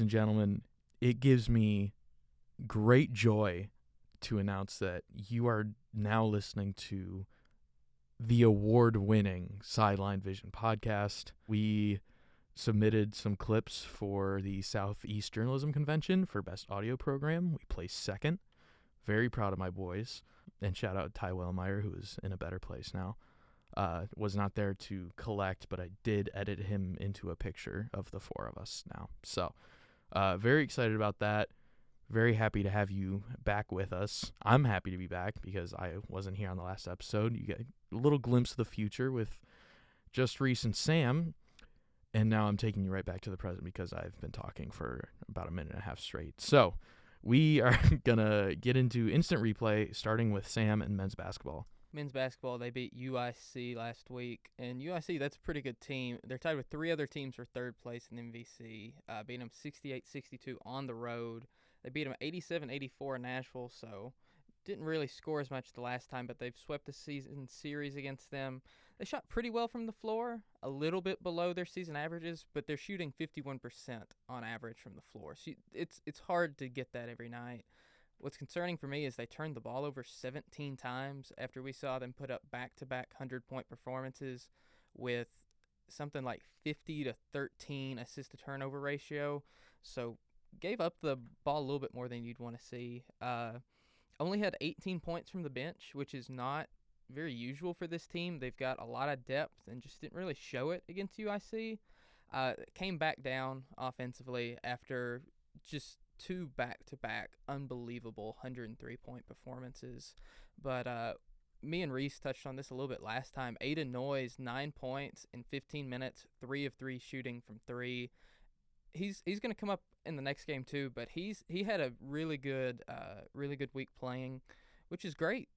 and gentlemen, it gives me great joy to announce that you are now listening to the award-winning Sideline Vision podcast. We submitted some clips for the Southeast Journalism Convention for Best Audio Program. We placed second. Very proud of my boys. And shout out Ty Wellmeyer, who is in a better place now. Was not there to collect, but I did edit him into a picture of the four of us now. So very excited about that. Very happy to have you back with us. I'm happy to be back because I wasn't here on the last episode. You get a little glimpse of the future with just Reece and Sam. And now I'm taking you right back to the present because I've been talking for about a minute and a half straight. So we are going to get into instant replay, starting with Sam and men's basketball. Men's basketball, they beat UIC last week. And UIC, that's a pretty good team. They're tied with three other teams for third place in MVC, beating them 68-62 on the road. They beat them 87-84 in Nashville, so didn't really score as much the last time, but they've swept the season series against them. They shot pretty well from the floor, a little bit below their season averages, but they're shooting 51% on average from the floor. So it's hard to get that every night. What's concerning for me is they turned the ball over 17 times after we saw them put up back-to-back 100-point performances with something like 50-13 assist-to-turnover ratio. So gave up the ball a little bit more than you'd want to see. Only had 18 points from the bench, which is not very usual for this team. They've got a lot of depth and just didn't really show it against UIC. Came back down offensively after just two back-to-back unbelievable 103-point performances. But me and Reece touched on this a little bit last time. Aiden Noyes, 9 points in 15 minutes, 3 of 3 shooting from 3. He's going to come up in the next game too, but he had a really good week playing, which is great.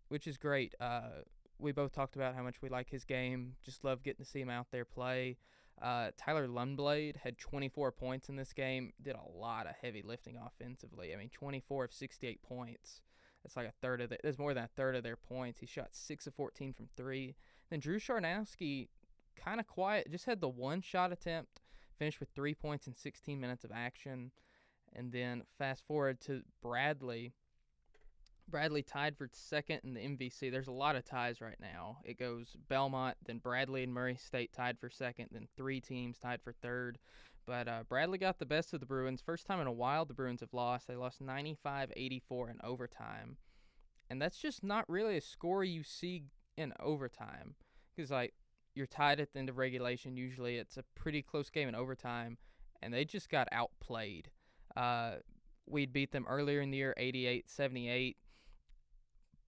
We both talked about how much we like his game. Just love getting to see him out there play. Tyler Lundblade had 24 points in this game. Did a lot of heavy lifting offensively. I mean, 24 of 68 points. That's like a third of that's more than a third of their points. He shot 6 of 14 from 3. Then Drew Sharnowski, kind of quiet, just had the one shot attempt. Finished with 3 points in 16 minutes of action. And then fast forward to Bradley. Bradley tied for second in the MVC. There's a lot of ties right now. It goes Belmont, then Bradley and Murray State tied for second, then 3 teams tied for third. But Bradley got the best of the Bruins. First time in a while the Bruins have lost. They lost 95-84 in overtime. And that's just not really a score you see in overtime. Because, you're tied at the end of regulation. Usually it's a pretty close game in overtime, and they just got outplayed. We'd beat them earlier in the year, 88-78,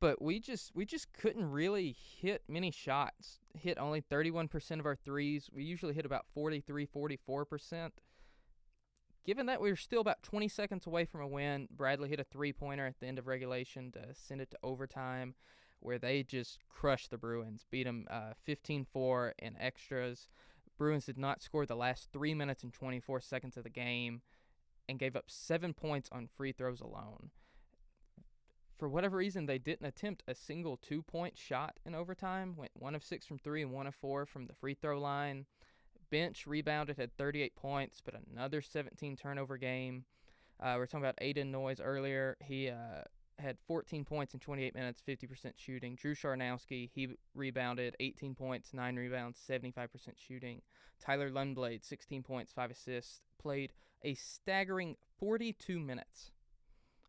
but we just couldn't really hit many shots. Hit only 31% of our threes. We usually hit about 43-44%. Given that we were still about 20 seconds away from a win, Bradley hit a three-pointer at the end of regulation to send it to overtime, where they just crushed the Bruins, beat them 15-4 in extras. Bruins did not score the last 3 minutes and 24 seconds of the game and gave up 7 points on free throws alone. For whatever reason, they didn't attempt a single 2-point shot in overtime, went 1 of 6 from 3 and 1 of 4 from the free throw line. Bench rebounded, had 38 points, but another 17 turnover game. We were talking about Aiden Noyes earlier. He had 14 points in 28 minutes, 50% shooting. Drew Sharnowski, he rebounded 18 points, 9 rebounds, 75% shooting. Tyler Lundblade, 16 points, 5 assists, played a staggering 42 minutes,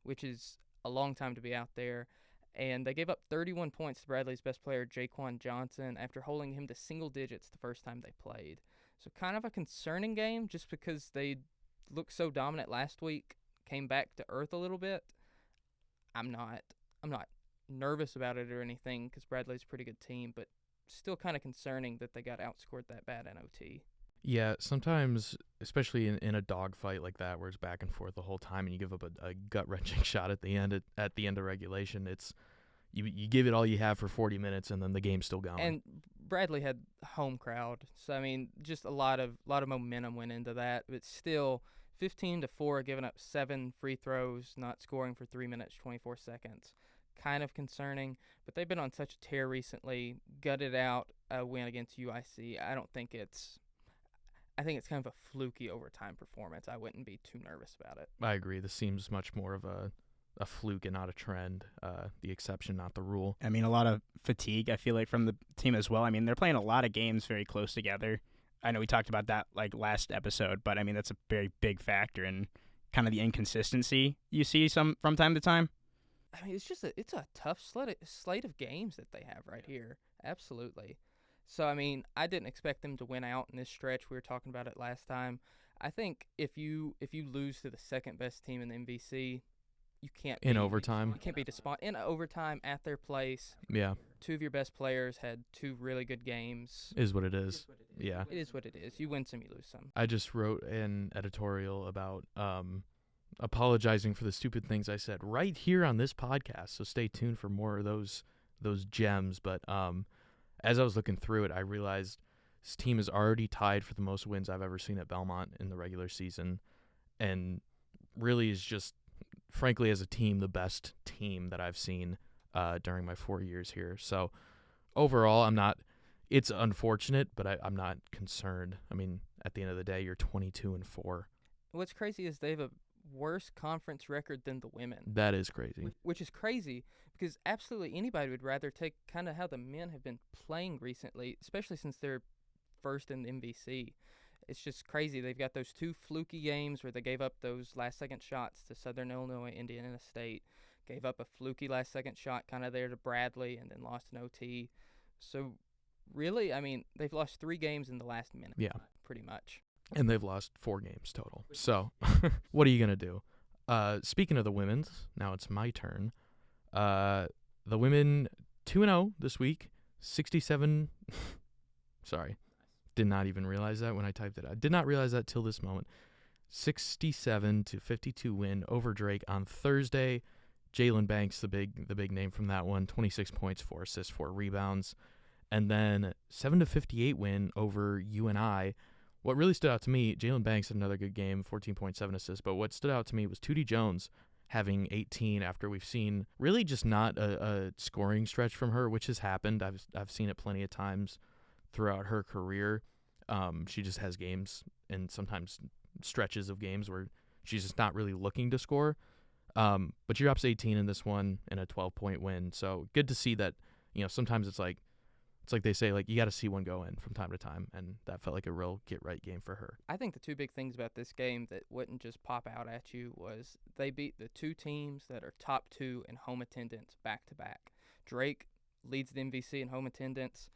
which is a long time to be out there. And they gave up 31 points to Bradley's best player, Jaquan Johnson, after holding him to single digits the first time they played. So kind of a concerning game just because they looked so dominant last week, came back to earth a little bit. I'm not nervous about it or anything because Bradley's a pretty good team, but still kind of concerning that they got outscored that bad in OT. Yeah, sometimes, especially in a dogfight like that where it's back and forth the whole time and you give up a gut-wrenching shot at the end of regulation, it's you give it all you have for 40 minutes and then the game's still going. And Bradley had home crowd, so I mean, just a lot of momentum went into that, but still 15-4, giving up 7 free throws, not scoring for 3 minutes, 24 seconds. Kind of concerning, but they've been on such a tear recently. Gutted out a win against UIC. I don't think it's I think it's kind of a fluky overtime performance. I wouldn't be too nervous about it. I agree. This seems much more of a fluke and not a trend, the exception, not the rule. I mean, a lot of fatigue, I feel like, from the team as well. I mean, they're playing a lot of games very close together. I know we talked about that like last episode, but I mean, that's a very big factor in kind of the inconsistency you see from time to time. I mean, it's a tough slate of games that they have right here. Absolutely. So, I mean, I didn't expect them to win out in this stretch. We were talking about it last time. I think if you lose to the second best team in the MVC, you can't in overtime. You can't be despondent in overtime at their place. Yeah, two of your best players had two really good games. Is what it is. Yeah, it is what it is. You win some, you lose some. I just wrote an editorial about apologizing for the stupid things I said right here on this podcast. So stay tuned for more of those gems. But as I was looking through it, I realized this team is already tied for the most wins I've ever seen at Belmont in the regular season, and really is just, frankly, as a team, the best team that I've seen during my 4 years here. So overall, it's unfortunate, but I'm not concerned. I mean, at the end of the day, you're 22-4. What's crazy is they have a worse conference record than the women. That is crazy. Which is crazy because absolutely anybody would rather take kind of how the men have been playing recently, especially since they're first in the MVC. It's just crazy. They've got those two fluky games where they gave up those last-second shots to Southern Illinois, Indiana State, gave up a fluky last-second shot kind of there to Bradley, and then lost an OT. So, really, I mean, they've lost 3 games in the last minute. Yeah. Pretty much. And they've lost 4 games total. So, what are you going to do? Speaking of the women's, now it's my turn. The women 2-0 this week, 67 sorry. Did not even realize that when I typed it. I did not realize that till this moment. 67-52 win over Drake on Thursday. Jalen Banks, the big name from that one, 26 points, 4 assists, 4 rebounds. And then 7-58 win over UNI. What really stood out to me, Jalen Banks had another good game, 14.7 assists, but what stood out to me was Tootie Jones having 18 after we've seen really just not a scoring stretch from her, which has happened. I've seen it plenty of times throughout her career. She just has games and sometimes stretches of games where she's just not really looking to score. But she drops 18 in this one in a 12-point win. So good to see that, sometimes it's like they say, like, you got to see one go in from time to time, and that felt like a real get-right game for her. I think the two big things about this game that wouldn't just pop out at you was they beat the two teams that are top 2 in home attendance back-to-back. Drake leads the MVC in home attendance.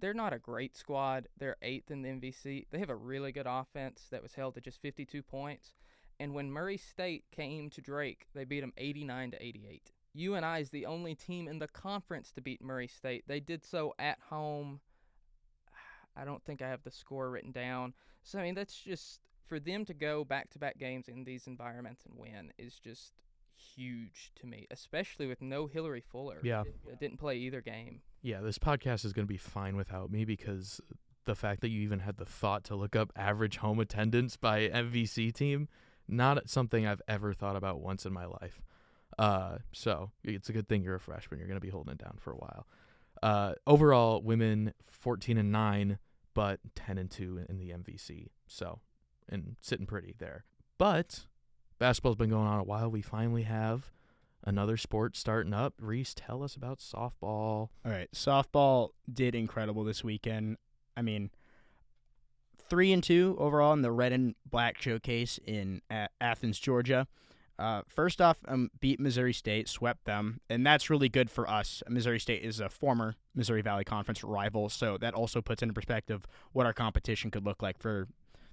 They're not a great squad. They're 8th in the MVC. They have a really good offense that was held to just 52 points. And when Murray State came to Drake, they beat them 89-88. UNI is the only team in the conference to beat Murray State. They did so at home. I don't think I have the score written down. So, I mean, that's just, for them to go back-to-back games in these environments and win is just huge to me, especially with no Hillary Fuller. Yeah. That didn't play either game. Yeah, this podcast is going to be fine without me because the fact that you even had the thought to look up average home attendance by MVC team, not something I've ever thought about once in my life. So it's a good thing you're a freshman. You're going to be holding it down for a while. Overall, women 14-9, but 10-2 in the MVC. So, and sitting pretty there. But basketball's been going on a while. We finally have another sport starting up. Reese, tell us about softball. All right, softball did incredible this weekend. I mean, 3-2 overall in the red and black showcase in Athens, Georgia. First off, beat Missouri State, swept them, and that's really good for us. Missouri State is a former Missouri Valley Conference rival, so that also puts into perspective what our competition could look like for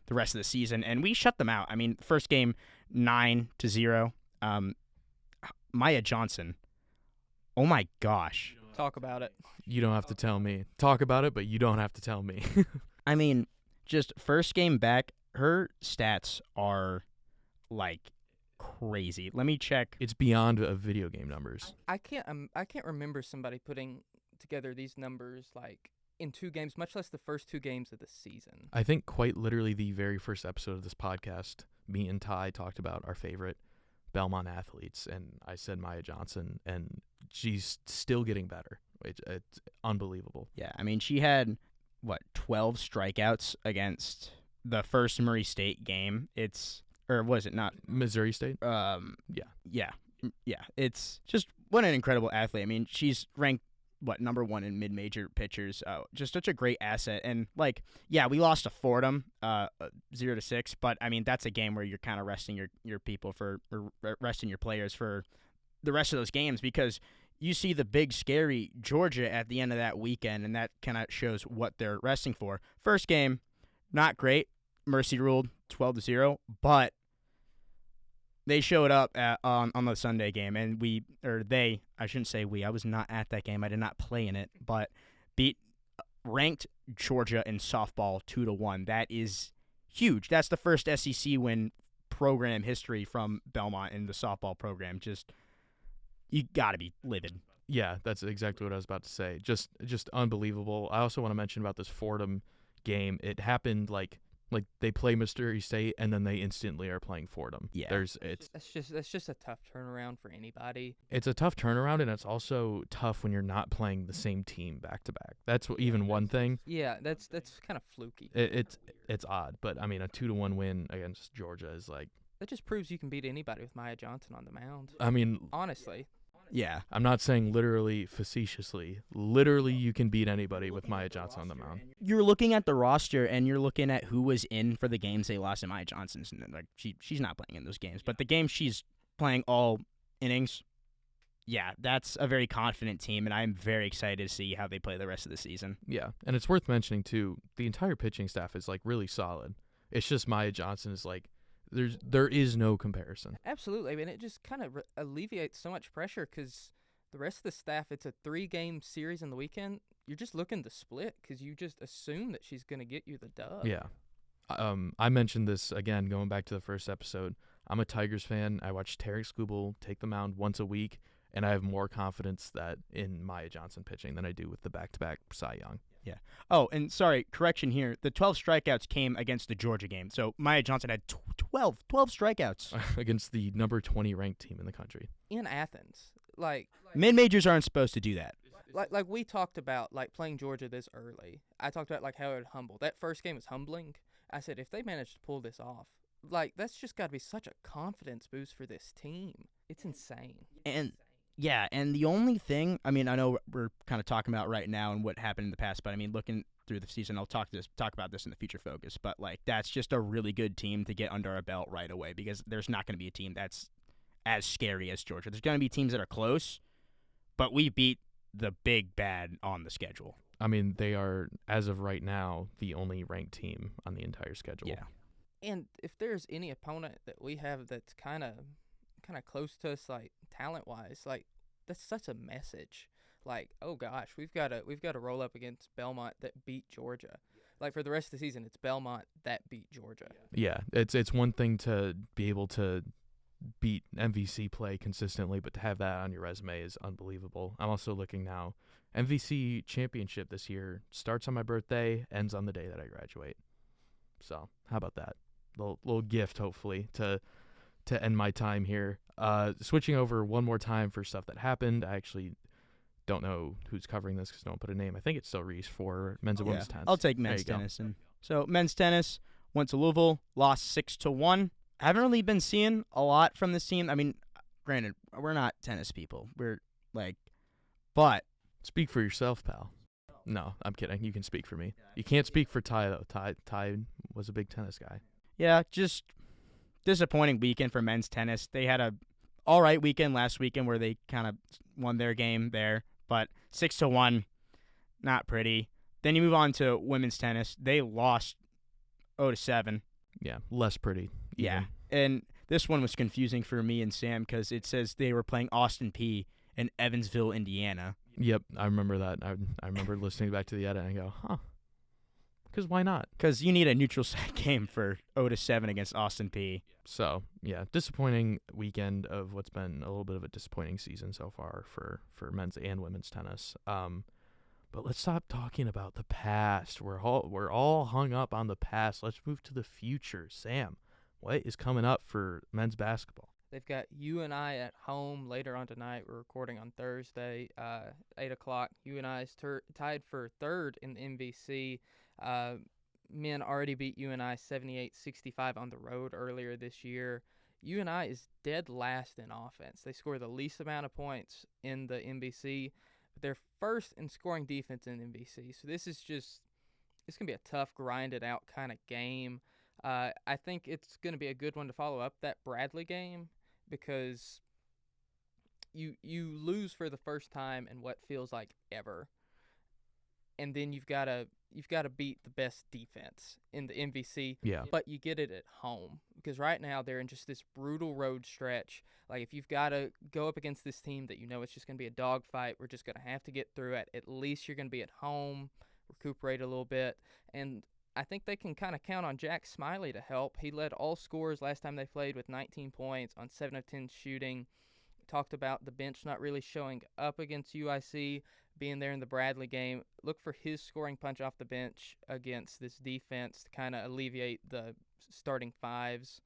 the rest of the season, and we shut them out. I mean, first game, 9-0. Maya Johnson, oh my gosh. Talk about it. You don't have to tell me. Talk about it, but you don't have to tell me. I mean, just first game back, her stats are, like, crazy. Let me check. It's beyond video game numbers. I can't remember somebody putting together these numbers like in 2 games, much less the first 2 games of the season. I think quite literally the very first episode of this podcast, me and Ty talked about our favorite Belmont athletes, and I said Maya Johnson, and she's still getting better. It's unbelievable. Yeah, I mean, she had 12 strikeouts against the first Murray State game. Or was it not? Missouri State? Yeah. It's just what an incredible athlete. I mean, she's ranked number 1 in mid-major pitchers. Just such a great asset. And we lost to Fordham 0-6, but I mean that's a game where you're kind of resting your people resting your players for the rest of those games, because you see the big scary Georgia at the end of that weekend, and that kind of shows what they're resting for. First game, not great. Mercy ruled 12-0, but they showed up on the Sunday game, and I shouldn't say we. I was not at that game. I did not play in it, but beat ranked Georgia in softball 2-1. That is huge. That's the first SEC win program history from Belmont in the softball program. Just, you got to be livid. Yeah, that's exactly what I was about to say. Just unbelievable. I also want to mention about this Fordham game. It happened like they play Missouri State and then they instantly are playing Fordham. Yeah, that's just a tough turnaround for anybody. It's a tough turnaround, and it's also tough when you're not playing the same team back to back. That's one thing. Yeah, that's kind of fluky. It's odd, but I mean a 2-1 win against Georgia is that just proves you can beat anybody with Maya Johnson on the mound. I mean, honestly. Yeah. I'm not saying literally facetiously. Literally, you can beat anybody with Maya Johnson on the mound. You're looking at the roster, and you're looking at who was in for the games they lost, and Maya Johnson's, and she's not playing in those games. But the game she's playing all innings, yeah, that's a very confident team, and I'm very excited to see how they play the rest of the season. Yeah, and it's worth mentioning, too, the entire pitching staff is, really solid. It's just Maya Johnson is, there is no comparison. Absolutely. I mean, it just kind of alleviates so much pressure because the rest of the staff, it's a 3-game series in the weekend. You're just looking to split because you just assume that she's going to get you the dub. Yeah. I mentioned this, again, going back to the first episode. I'm a Tigers fan. I watch Tarek Skubal take the mound once a week, and I have more confidence in Maya Johnson pitching than I do with the back-to-back Cy Young. Yeah. Oh, and sorry, correction here. The 12 strikeouts came against the Georgia game. So Maya Johnson had 12 strikeouts. Against the number 20 ranked team in the country. In Athens. Mid-majors aren't supposed to do that. Like we talked about, playing Georgia this early. I talked about, how it would humble. That first game was humbling. I said, if they manage to pull this off, that's just got to be such a confidence boost for this team. It's insane. Yeah, and the only thing, I mean, I know we're kind of talking about right now and what happened in the past, but I mean, looking through the season, I'll talk about this in the future focus, but that's just a really good team to get under our belt right away, because there's not going to be a team that's as scary as Georgia. There's going to be teams that are close, but we beat the big bad on the schedule. I mean, they are, as of right now, the only ranked team on the entire schedule. Yeah. And if there's any opponent that we have that's kind of close to us, talent-wise, that's such a message. Oh gosh, we've got to roll up against Belmont that beat Georgia. For the rest of the season, it's Belmont that beat Georgia. Yeah, it's one thing to be able to beat MVC play consistently, but to have that on your resume is unbelievable. I'm also looking now. MVC championship this year starts on my birthday, ends on the day that I graduate. So how about that? Little gift, hopefully, to end my time here. Switching over one more time for stuff that happened. I actually don't know who's covering this because no one put a name. I think it's still Reece for men's and women's tennis. I'll take men's tennis. So men's tennis went to Louisville, lost 6-1. I haven't really been seeing a lot from this team. I mean, granted, we're not tennis people. But speak for yourself, pal. No, I'm kidding. You can speak for me. You can't speak for Ty, though. Ty was a big tennis guy. Yeah, just disappointing weekend for men's tennis. They had a all right weekend last weekend where they kind of won their game there, but 6-1, not pretty. Then you move on to women's tennis. They lost 0-7. Yeah, less pretty. Even. Yeah, and this one was confusing for me and Sam because it says they were playing Austin Peay in Evansville, Indiana. Yep, I remember that. I remember listening back to the edit and I go, huh. Because why not? Because you need a neutral site game for 0-7 against Austin Peay. So, yeah, disappointing weekend of what's been a little bit of a disappointing season so far for men's and women's tennis. But let's stop talking about the past. We're all hung up on the past. Let's move to the future. Sam, what is coming up for men's basketball? They've got UNI at home later on tonight. We're recording on Thursday, 8 o'clock. UNI is tied for third in the MVC. Men already beat UNI 78-65 on the road earlier this year. UNI is dead last in offense. They score the least amount of points in the MVC, but they're first in scoring defense in the MVC. So it's going to be a tough, grinded out kind of game. I think it's going to be a good one to follow up that Bradley game, because you lose for the first time in what feels like ever, and then you've got to beat the best defense in the MVC. Yeah. But you get it at home, because right now they're in just this brutal road stretch. Like, if you've got to go up against this team that you know it's just going to be a dogfight, we're just going to have to get through it. At least you're going to be at home, recuperate a little bit, and I think they can kind of count on Jack Smiley to help. He led all scorers last time they played with 19 points on 7 of 10 shooting. Talked about the bench not really showing up against UIC, being there in the Bradley game. Look for his scoring punch off the bench against this defense to kind of alleviate the starting fives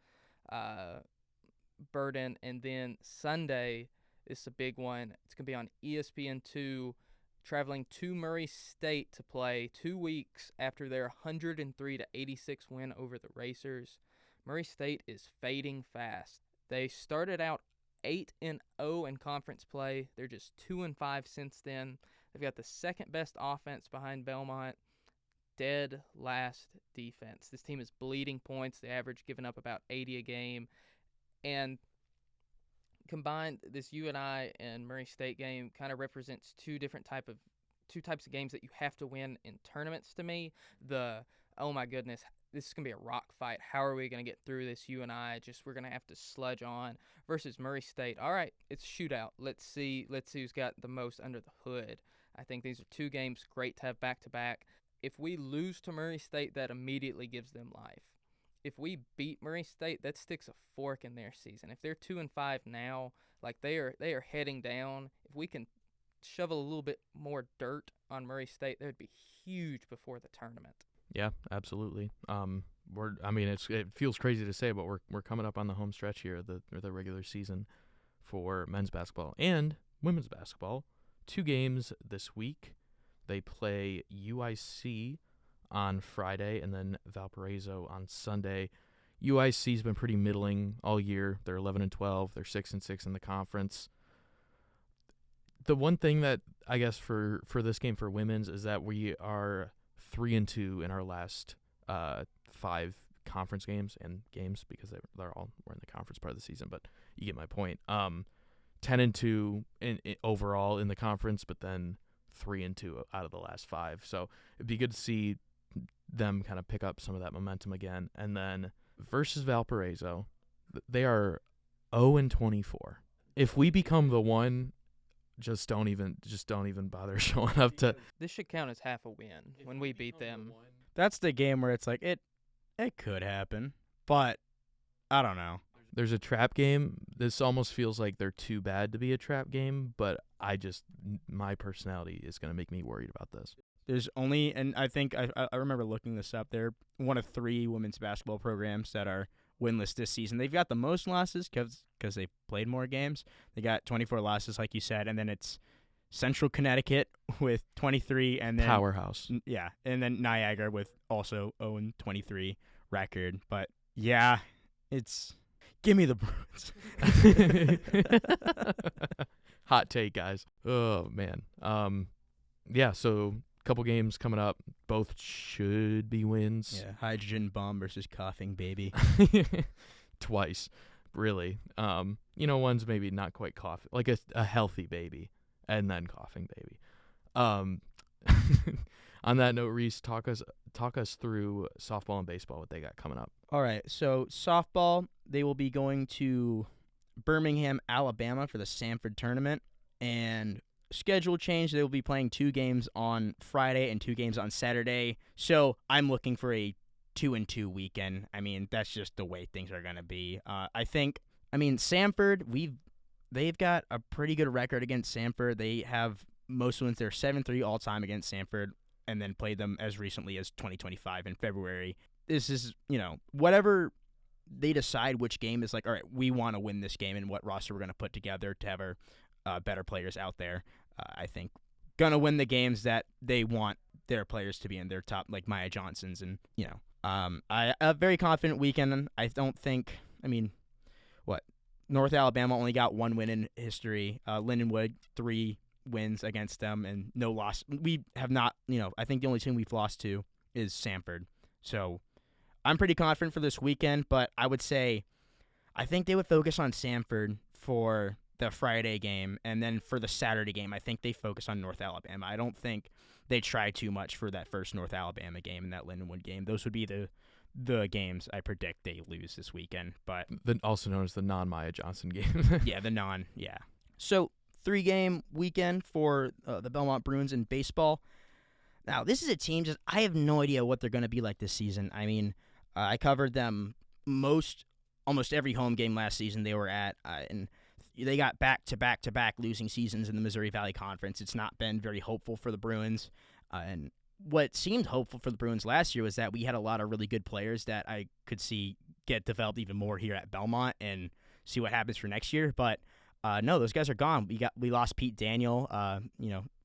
burden. And then Sunday is a big one. It's going to be on ESPN2. Traveling to Murray State to play 2 weeks after their 103-86 win over the Racers. Murray State is fading fast. They started out 8-0 in conference play. They're just 2-5 since then. They've got the second best offense behind Belmont. Dead last defense. This team is bleeding points. They average giving up about 80 a game. And combined, this UNI and Murray State game kind of represents two types of games that you have to win in tournaments to me. Oh my goodness, this is going to be a rock fight. How are we going to get through this UNI? We're going to have to sludge on, versus Murray State. All right, it's a shootout. Let's see who's got the most under the hood. I think these are two games great to have back-to-back. If we lose to Murray State, that immediately gives them life. If we beat Murray State, that sticks a fork in their season. If they're 2-5 now, like they are heading down, if we can shovel a little bit more dirt on Murray State, that would be huge before the tournament. Yeah, absolutely. It feels crazy to say, but we're coming up on the home stretch here, the regular season for men's basketball and women's basketball. 2 games this week. They play UIC on Friday and then Valparaiso on Sunday. UIC's been pretty middling all year. They're 11-12. They're 6-6 in the conference. The one thing that I guess for this game for women's is that we are 3-2 in our last 5 conference games because we're in the conference part of the season, but you get my point. 10-2 in overall in the conference, but then 3-2 out of the last 5. So it'd be good to see them kind of pick up some of that momentum again. And then versus Valparaiso, they are 0-24. If we become the one, just don't even bother showing up to. This should count as half a win when we beat them. That's the game where it's like it could happen, but I don't know. There's a trap game. This almost feels like they're too bad to be a trap game, but my personality is going to make me worried about this. There's only, and I think I remember looking this up. They're one of 3 women's basketball programs that are winless this season. They've got the most losses because they played more games. They got 24 losses, like you said, and then it's Central Connecticut with 23, and then Powerhouse. Yeah, and then Niagara with also 0-23 record. But yeah, it's give me the Bruins. Hot take, guys. Oh man. Yeah. So couple games coming up. Both should be wins. Yeah, hydrogen bomb versus coughing baby. Twice, really. One's maybe not quite coughing, like a healthy baby, and then coughing baby. On that note, Reese, talk us through softball and baseball, what they got coming up. All right, so softball, they will be going to Birmingham, Alabama for the Sanford tournament, and schedule change. They will be playing 2 games on Friday and 2 games on Saturday. So I'm looking for a 2-2 weekend. I mean, that's just the way things are going to be. Sanford, they've got a pretty good record against Sanford. They have most wins. They're 7-3 all time against Sanford, and then played them as recently as 2025 in February. This is, whatever they decide which game is like, all right, we want to win this game and what roster we're going to put together to have our better players out there. I think going to win the games that they want their players to be in their top, like Maya Johnson's. And, a very confident weekend. I don't think, North Alabama only got one win in history. Lindenwood, 3 wins against them and no loss. We have not, I think the only team we've lost to is Samford. So I'm pretty confident for this weekend, but I would say I think they would focus on Samford for the Friday game, and then for the Saturday game, I think they focus on North Alabama. I don't think they try too much for that first North Alabama game and that Lindenwood game. Those would be the games I predict they lose this weekend. But also known as the non-Maya Johnson game. Yeah. So 3-game weekend for the Belmont Bruins in baseball. Now, this is a team I have no idea what they're going to be like this season. I covered them almost every home game last season they were at, and they got back-to-back losing seasons in the Missouri Valley Conference. It's not been very hopeful for the Bruins. And what seemed hopeful for the Bruins last year was that we had a lot of really good players that I could see get developed even more here at Belmont and see what happens for next year. But no, those guys are gone. We lost Pete Daniel,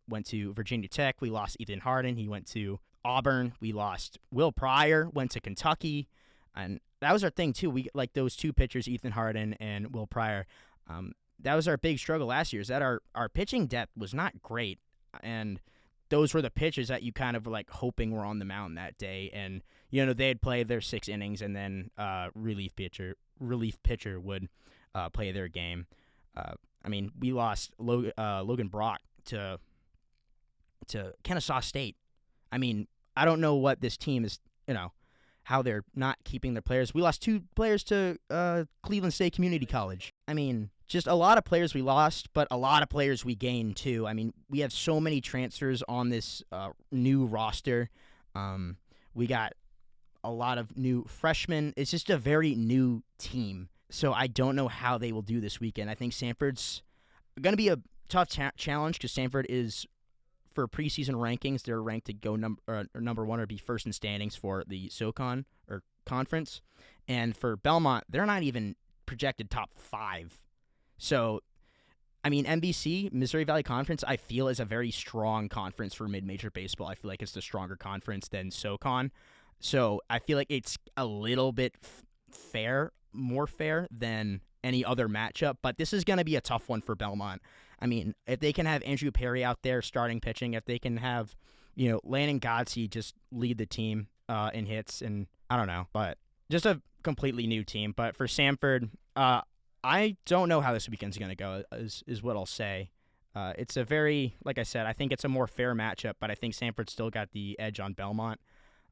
went to Virginia Tech. We lost Ethan Harden. He went to Auburn. We lost Will Pryor, went to Kentucky. And that was our thing, too. We like those 2 pitchers, Ethan Harden and Will Pryor. That was our big struggle last year, is that our pitching depth was not great. And those were the pitchers that you kind of were like hoping were on the mound that day. And, they had played their 6 innings, and then relief pitcher would play their game. We lost Logan Brock to Kennesaw State. I don't know what this team is, how they're not keeping their players. We lost 2 players to Cleveland State Community College. Just a lot of players we lost, but a lot of players we gained too. We have so many transfers on this new roster. We got a lot of new freshmen. It's just a very new team. So I don't know how they will do this weekend. I think Samford's going to be a tough challenge because Samford is, for preseason rankings, they're ranked to go number 1 or be first in standings for the SoCon or conference. And for Belmont, they're not even projected top 5. So, MVC, Missouri Valley Conference, I feel is a very strong conference for mid-major baseball. I feel like it's the stronger conference than SoCon. So I feel like it's a little bit more fair than any other matchup. But this is going to be a tough one for Belmont. If they can have Andrew Perry out there starting pitching, if they can have, Landon Godsey just lead the team in hits, and I don't know, but just a completely new team. But for Samford, I don't know how this weekend's going to go, is what I'll say. It's a very, like I said, I think it's a more fair matchup, but I think Samford still got the edge on Belmont.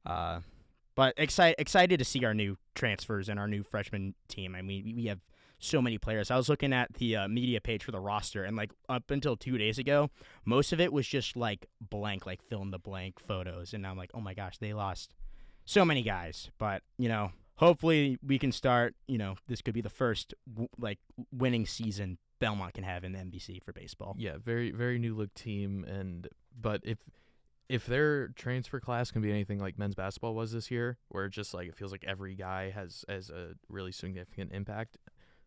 But excited to see our new transfers and our new freshman team. We have so many players. I was looking at the media page for the roster, and like up until 2 days ago, most of it was just like blank, like fill in the blank photos. And I'm like, oh my gosh, they lost so many guys. But hopefully we can start. This could be the first winning season Belmont can have in the NBC for baseball. Yeah, very very new look team, but if their transfer class can be anything like men's basketball was this year, where it just it feels like every guy has a really significant impact.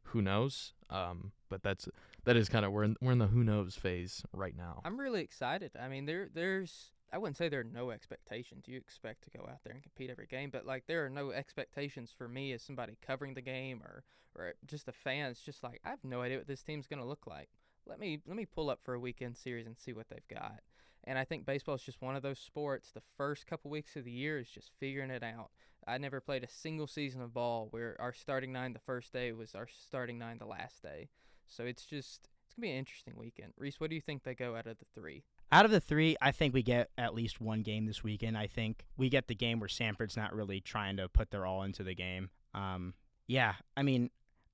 Who knows? But that is kind of we're in the who knows phase right now. I'm really excited. There's I wouldn't say there are no expectations. You expect to go out there and compete every game, but there are no expectations for me as somebody covering the game or just a fan. It's just I have no idea what this team's going to look like. Let me pull up for a weekend series and see what they've got. And I think baseball is just one of those sports. The first couple weeks of the year is just figuring it out. I never played a single season of ball where our starting 9 the first day was our starting 9 the last day. So it's going to be an interesting weekend. Reese, what do you think they go out of the 3? Out of the 3, I think we get at least one game this weekend. I think we get the game where Samford's not really trying to put their all into the game.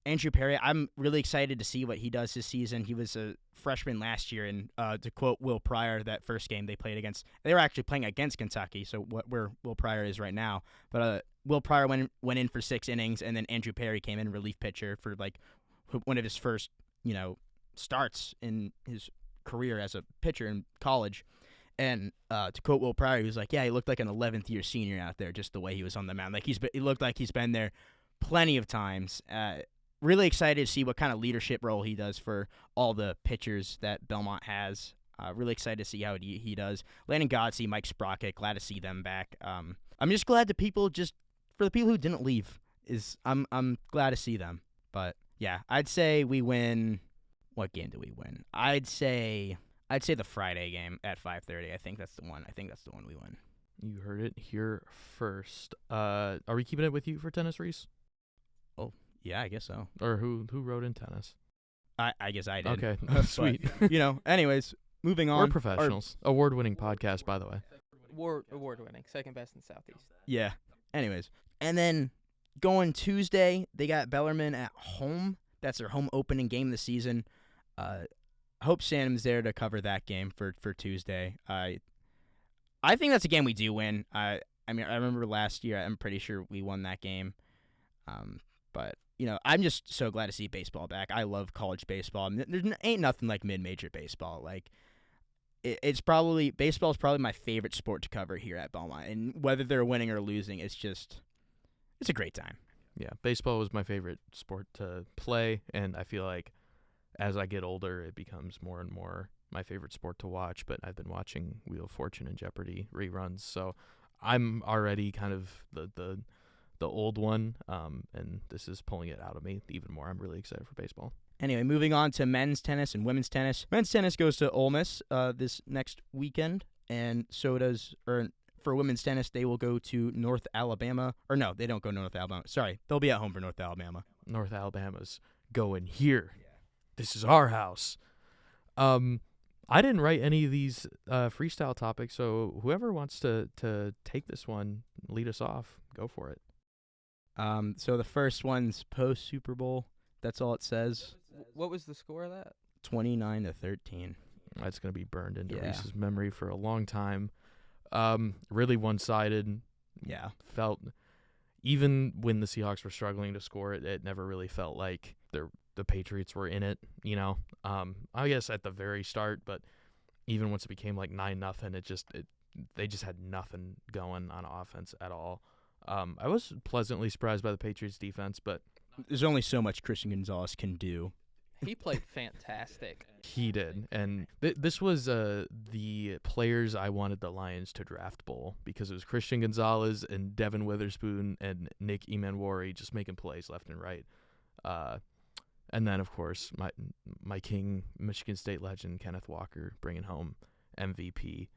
Andrew Perry, I'm really excited to see what he does this season. He was a freshman last year, and to quote Will Pryor, that first game they were actually playing against Kentucky, so where Will Pryor is right now. But Will Pryor went in for 6 innings, and then Andrew Perry came in relief pitcher for one of his first starts in his career as a pitcher in college. And to quote Will Pryor, he was like, "Yeah, he looked like an 11th year senior out there, just the way he was on the mound. He looked like he's been there plenty of times. Really excited to see what kind of leadership role he does for all the pitchers that Belmont has. Really excited to see how he does. Landon Godsey, Mike Sprocket, glad to see them back. I'm just glad for the people who didn't leave, I'm glad to see them. But yeah, I'd say we win. What game do we win? I'd say the Friday game at 5:30. I think that's the one. We win. You heard it here first. Are we keeping it with you for tennis, Reese? Oh, yeah, I guess so. Or who wrote in tennis? I guess I did. Okay, sweet. Anyways, moving on. We're professionals. Award-winning podcast, by the way. Award-winning, second best in Southeast. Yeah. Anyways, and then going Tuesday, they got Bellarmine at home. That's their home opening game of the season. Hope Sam's there to cover that game for Tuesday. I think that's a game we do win. I remember last year. I'm pretty sure we won that game. But I'm just so glad to see baseball back. I love college baseball. There ain't nothing like mid-major baseball. Like baseball is probably my favorite sport to cover here at Belmont. And whether they're winning or losing, it's a great time. Yeah, baseball was my favorite sport to play, and I feel like as I get older, it becomes more and more my favorite sport to watch. But I've been watching Wheel of Fortune and Jeopardy reruns, so I'm already kind of the old one, and this is pulling it out of me even more. I'm really excited for baseball. Anyway, moving on to men's tennis and women's tennis. Men's tennis goes to Ole Miss this next weekend, and so does for women's tennis, they will go to North Alabama. Or no, they don't go to North Alabama. Sorry, they'll be at home for North Alabama. North Alabama's going here. Yeah. This is our house. I didn't write any of these freestyle topics, so whoever wants to take this one, lead us off, go for it. So the first one's post Super Bowl. That's all it says. What was the score of that? 29-13. That's going to be burned into Reese's memory for a long time. Really one-sided. Yeah. Felt, even when the Seahawks were struggling to score, it never really felt like the Patriots were in it, I guess at the very start, but even once it became like 9-0, they just had nothing going on offense at all. I was pleasantly surprised by the Patriots defense, but there's only so much Christian Gonzalez can do. He played fantastic. He did, and this was the players I wanted the Lions to draft bowl, because it was Christian Gonzalez and Devin Witherspoon and Nick Emanwari just making plays left and right. And then, of course, my king, Michigan State legend, Kenneth Walker, bringing home MVP.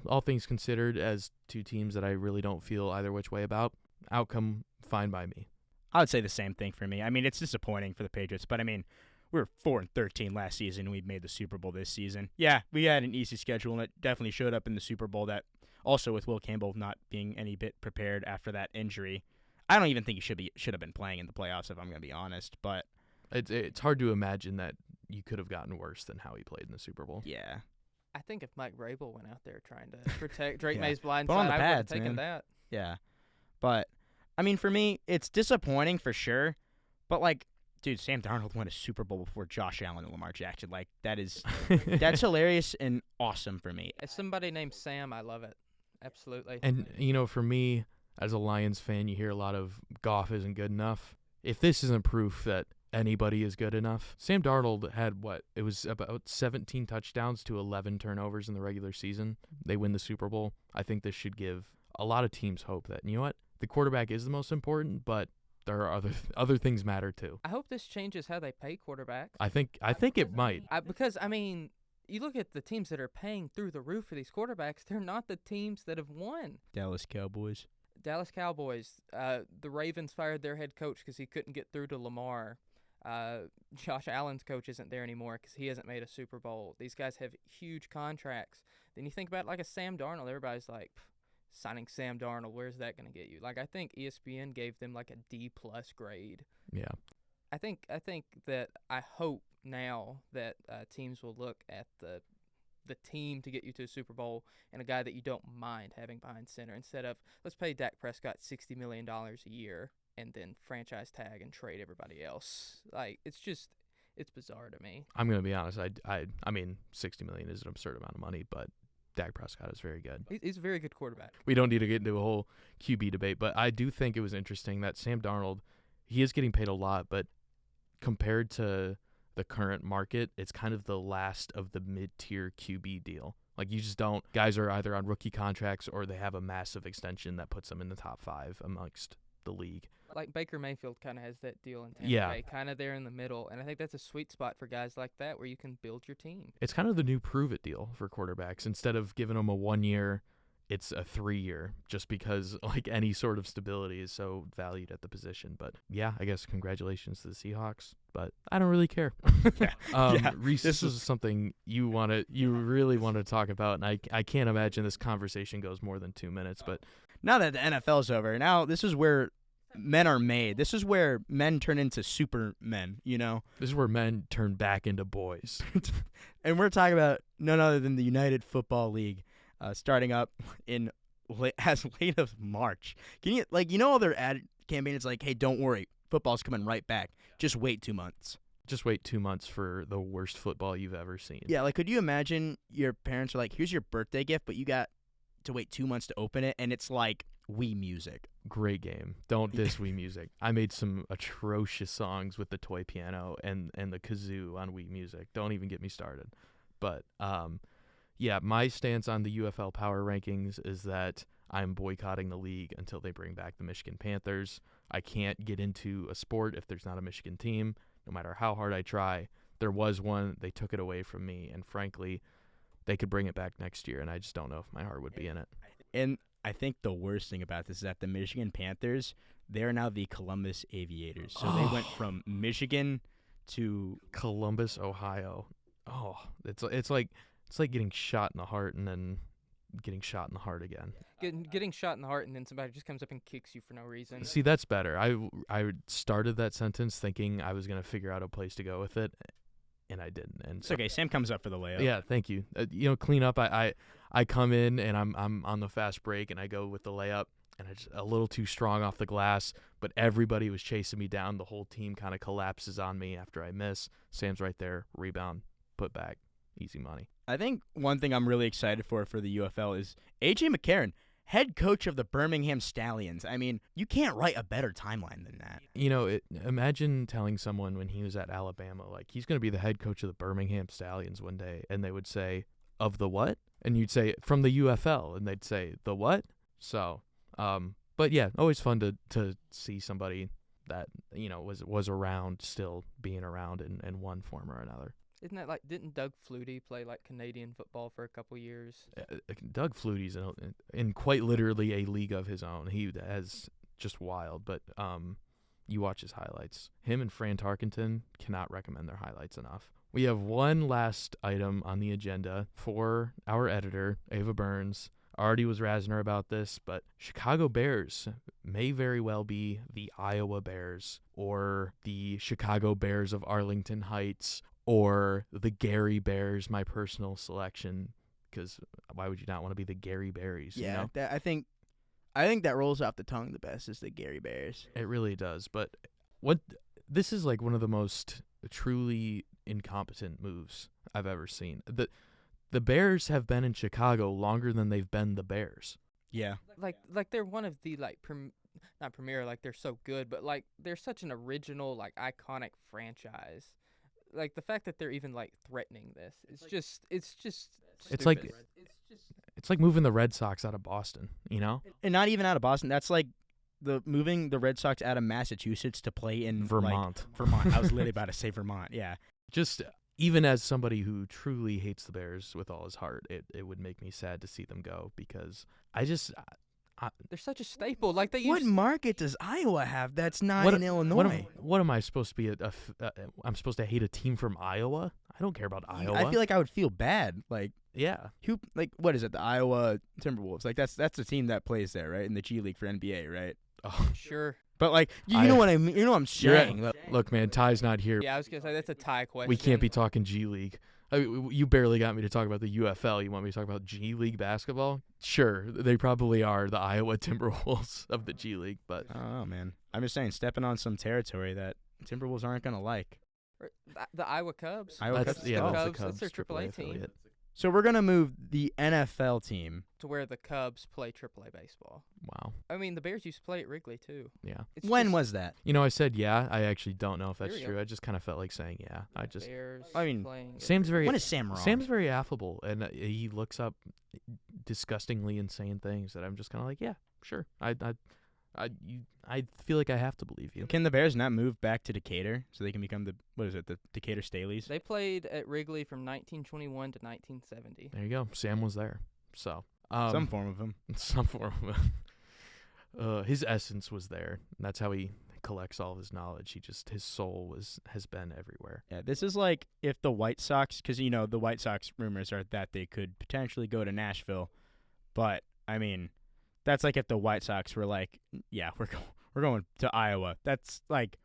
All things considered, as two teams that I really don't feel either which way about, outcome fine by me. I would say the same thing for me. I mean, it's disappointing for the Patriots, but I mean, we were 4-13 last season, and we made the Super Bowl this season. Yeah, we had an easy schedule, and it definitely showed up in the Super Bowl. That also with Will Campbell not being any bit prepared after that injury. I don't even think he should have been playing in the playoffs, if I'm going to be honest. But it's hard to imagine that you could have gotten worse than how he played in the Super Bowl. Yeah. I think if Mike Vrabel went out there trying to protect Drake May's blind Put on side, the I would pads, have taken man. that. Yeah. But, I mean, for me, it's disappointing for sure. But, like, dude, Sam Darnold won a Super Bowl before Josh Allen and Lamar Jackson. Like, that's hilarious and awesome for me. As somebody named Sam, I love it. Absolutely. And, for me, as a Lions fan, you hear a lot of Goff isn't good enough. If this isn't proof that anybody is good enough, Sam Darnold had it was about 17 touchdowns to 11 turnovers in the regular season. They win the Super Bowl. I think this should give a lot of teams hope that, the quarterback is the most important, but there are other things matter too. I hope this changes how they pay quarterbacks. I think it might. Because you look at the teams that are paying through the roof for these quarterbacks, they're not the teams that have won. Dallas Cowboys. The Ravens fired their head coach because he couldn't get through to Lamar. Josh Allen's coach isn't there anymore because he hasn't made a Super Bowl. These guys have huge contracts. Then you think about like a Sam Darnold. Everybody's like, signing Sam Darnold, where's that going to get you? Like, I think ESPN gave them like a D+ grade. Yeah. I think that I hope now that teams will look at the team to get you to a Super Bowl and a guy that you don't mind having behind center instead of let's pay Dak Prescott $60 million a year and then franchise tag and trade everybody else. Like, it's bizarre to me. I'm going to be honest. I mean, $60 million is an absurd amount of money, but Dak Prescott is very good. He's a very good quarterback. We don't need to get into a whole QB debate, but I do think it was interesting that Sam Darnold, he is getting paid a lot, but compared to the current market, it's kind of the last of the mid-tier QB deal. Like, you just don't – guys are either on rookie contracts or they have a massive extension that puts them in the top 5 amongst the league. Like Baker Mayfield kind of has that deal in Tampa Bay, kind of there in the middle. And I think that's a sweet spot for guys like that where you can build your team. It's kind of the new prove-it deal for quarterbacks. Instead of giving them a 1-year, it's a 3-year, just because like any sort of stability is so valued at the position. But yeah, I guess congratulations to the Seahawks, but I don't really care. Reece, this is something you really want to talk about, and I can't imagine this conversation goes more than 2 minutes. But now that the NFL's over, now this is where men are made. This is where men turn into supermen, you know? This is where men turn back into boys. And we're talking about none other than the United Football League, starting up in as late as March. Can you, like, you know, all their ad campaign is like, hey, don't worry, football's coming right back. Just wait 2 months. Just wait 2 months for the worst football you've ever seen. Yeah, like, could you imagine your parents are like, here's your birthday gift, but you got to wait 2 months to open it, and it's like Wii Music. Great game. Don't diss Wii Music. I made some atrocious songs with the toy piano and the kazoo on Wii Music. Don't even get me started. But yeah, my stance on the UFL power rankings is that I'm boycotting the league until they bring back the Michigan Panthers. I can't get into a sport if there's not a Michigan team, no matter how hard I try. There was one. They took it away from me, and frankly, they could bring it back next year, and I just don't know if my heart would be in it. And I think the worst thing about this is that the Michigan Panthers, they're now the Columbus Aviators. So they went from Michigan to Columbus, Ohio. Oh, it's like getting shot in the heart and then getting shot in the heart again. Getting shot in the heart and then somebody just comes up and kicks you for no reason. See, that's better. I started that sentence thinking I was going to figure out a place to go with it, and I didn't. And it's okay. Sam comes up for the layup. Yeah, thank you. Clean up. I come in and I'm on the fast break and I go with the layup and I just a little too strong off the glass, but everybody was chasing me down. The whole team kind of collapses on me after I miss. Sam's right there, rebound, put back, easy money. I think one thing I'm really excited for the UFL is A.J. McCarron, head coach of the Birmingham Stallions. I mean, you can't write a better timeline than that. Imagine telling someone when he was at Alabama, like, he's going to be the head coach of the Birmingham Stallions one day, and they would say, of the what? And you'd say, from the UFL, and they'd say, the what? So, but yeah, always fun to see somebody that, was around, still being around in one form or another. Isn't that like, didn't Doug Flutie play like Canadian football for a couple years? Doug Flutie's in quite literally a league of his own. He has just wild, but you watch his highlights. Him and Fran Tarkenton, cannot recommend their highlights enough. We have one last item on the agenda for our editor, Ava Burns. Already was razzing her about this, but Chicago Bears may very well be the Iowa Bears or the Chicago Bears of Arlington Heights or the Gary Bears, my personal selection, because why would you not want to be the Gary Berries? Yeah, I think that rolls off the tongue the best is the Gary Bears. It really does. But this is like one of the most truly incompetent moves I've ever seen. The Bears have been in Chicago longer than they've been the Bears. Yeah. Like they're one of the not premier, like they're so good, but like they're such an original, like iconic franchise. Like the fact that they're even like threatening this, it's just stupid. It's like moving the Red Sox out of Boston, And not even out of Boston. That's like moving the Red Sox out of Massachusetts to play in Vermont. Vermont. I was literally about to say Vermont. Yeah. Just even as somebody who truly hates the Bears with all his heart, it would make me sad to see them go because they're such a staple. Like what market does Iowa have that's not in Illinois? What am I supposed to be? I'm supposed to hate a team from Iowa? I don't care about Iowa. I feel like I would feel bad. Like, yeah, what is it? The Iowa Timberwolves. Like that's the team that plays there, right? In the G League for NBA, right? Oh, sure. But like, you know what I mean? You know what I'm saying? Look, man, Ty's not here. Yeah, I was gonna say that's a Ty question. We can't be talking G League. You barely got me to talk about the UFL. You want me to talk about G League basketball? Sure, they probably are the Iowa Timberwolves of the G League, but oh man, I'm just saying, stepping on some territory that Timberwolves aren't gonna like. The Iowa Cubs. Iowa Cubs. Yeah, that's the Cubs. That's their AAA team. So we're going to move the NFL team. To where the Cubs play AAA baseball. Wow. I mean, the Bears used to play at Wrigley too. Yeah. It's When just was that? I said yeah. I actually don't know if that's There you true. go. I just kind of felt like saying yeah. Bears I mean, playing at Sam's very When is Sam wrong? Sam's very affable, and he looks up disgustingly insane things that I'm just kind of like, yeah, sure. I feel like I have to believe you. Can the Bears not move back to Decatur so they can become the Decatur Staleys? They played at Wrigley from 1921 to 1970. There you go. Sam was there, so Some form of them. some form of his essence was there. And that's how he collects all of his knowledge. His soul has been everywhere. Yeah, this is like if the White Sox, because the White Sox rumors are that they could potentially go to Nashville, but I mean, that's like if the White Sox were like, yeah, we're going to Iowa. That's like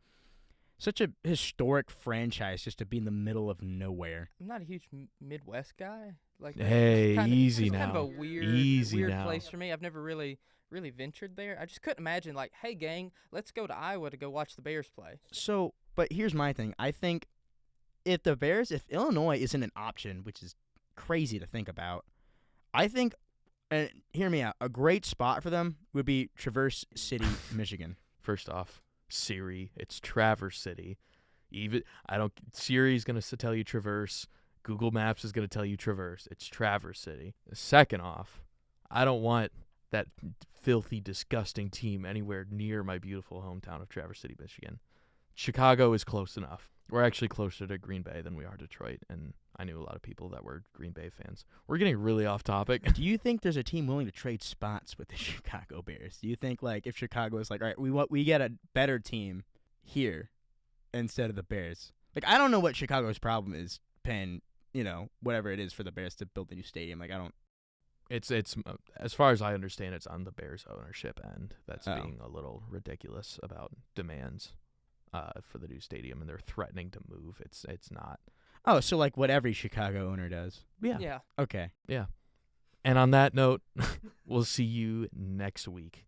such a historic franchise just to be in the middle of nowhere. I'm not a huge Midwest guy. Like, Hey, easy it's kind of now. a weird, Easy weird now. place for me. I've never really ventured there. I just couldn't imagine, like, hey, gang, let's go to Iowa to go watch the Bears play. So, but here's my thing. I think if Illinois isn't an option, which is crazy to think about, I think, and hear me out, a great spot for them would be Traverse City, Michigan. First off, Siri, it's Traverse City. Siri's gonna tell you Traverse. Google Maps is gonna tell you Traverse. It's Traverse City. Second off, I don't want that filthy, disgusting team anywhere near my beautiful hometown of Traverse City, Michigan. Chicago is close enough. We're actually closer to Green Bay than we are Detroit, and I knew a lot of people that were Green Bay fans. We're getting really off topic. Do you think there's a team willing to trade spots with the Chicago Bears? Do you think, like, if Chicago is like, all right, we get a better team here instead of the Bears? Like, I don't know what Chicago's problem is paying, whatever it is for the Bears to build a new stadium. Like, I don't. It's as far as I understand, it's on the Bears' ownership end. That's Oh. being a little ridiculous about demands for the new stadium, and they're threatening to move. It's not. Oh, so like what every Chicago owner does. Yeah. Okay. And on that note, we'll see you next week.